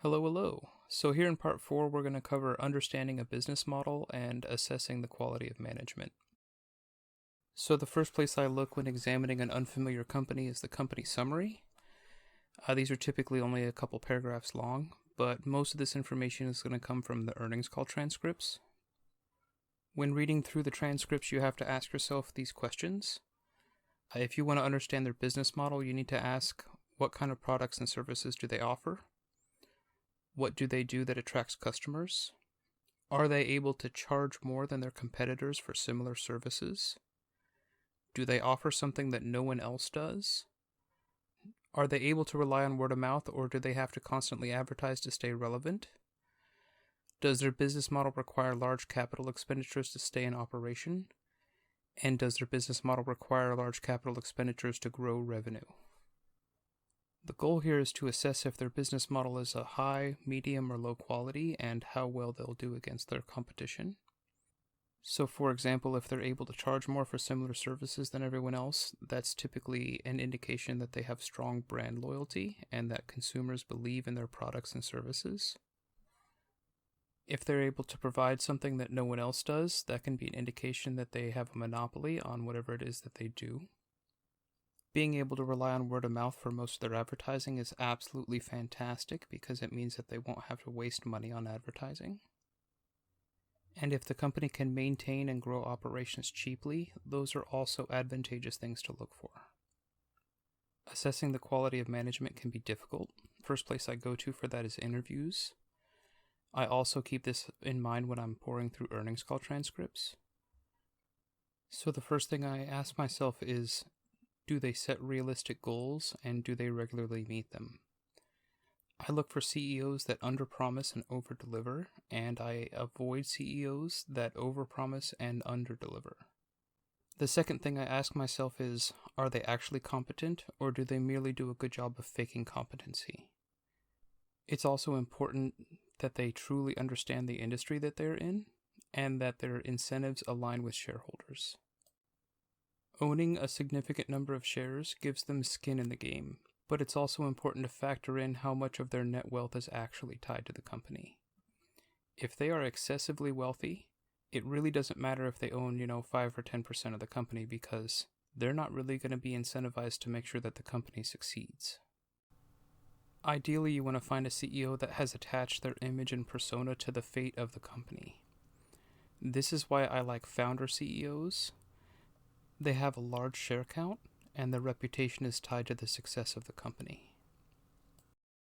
Hello, hello. So, here in part 4, we're going to cover understanding a business model and assessing the quality of management. So, the first place I look when examining an unfamiliar company is the company summary. These are typically only a couple paragraphs long, but most of this information is going to come from the earnings call transcripts. When reading through the transcripts, you have to ask yourself these questions. If you want to understand their business model, you need to ask, what kind of products and services do they offer? What do they do that attracts customers? Are they able to charge more than their competitors for similar services? Do they offer something that no one else does? Are they able to rely on word of mouth, or do they have to constantly advertise to stay relevant? Does their business model require large capital expenditures to stay in operation? And does their business model require large capital expenditures to grow revenue? The goal here is to assess if their business model is a high, medium, or low quality and how well they'll do against their competition. So, for example, if they're able to charge more for similar services than everyone else, that's typically an indication that they have strong brand loyalty and that consumers believe in their products and services. If they're able to provide something that no one else does, that can be an indication that they have a monopoly on whatever it is that they do. Being able to rely on word of mouth for most of their advertising is absolutely fantastic because it means that they won't have to waste money on advertising. And if the company can maintain and grow operations cheaply, those are also advantageous things to look for. Assessing the quality of management can be difficult. First place I go to for that is interviews. I also keep this in mind when I'm pouring through earnings call transcripts. So the first thing I ask myself is, do they set realistic goals and do they regularly meet them? I look for CEOs that underpromise and overdeliver, and I avoid CEOs that overpromise and underdeliver. The second thing I ask myself is, are they actually competent, or do they merely do a good job of faking competency? It's also important that they truly understand the industry that they're in, and that their incentives align with shareholders. Owning a significant number of shares gives them skin in the game, but it's also important to factor in how much of their net wealth is actually tied to the company. If they are excessively wealthy, it really doesn't matter if they own, 5 or 10% of the company because they're not really going to be incentivized to make sure that the company succeeds. Ideally, you want to find a CEO that has attached their image and persona to the fate of the company. This is why I like founder CEOs. They have a large share count, and their reputation is tied to the success of the company.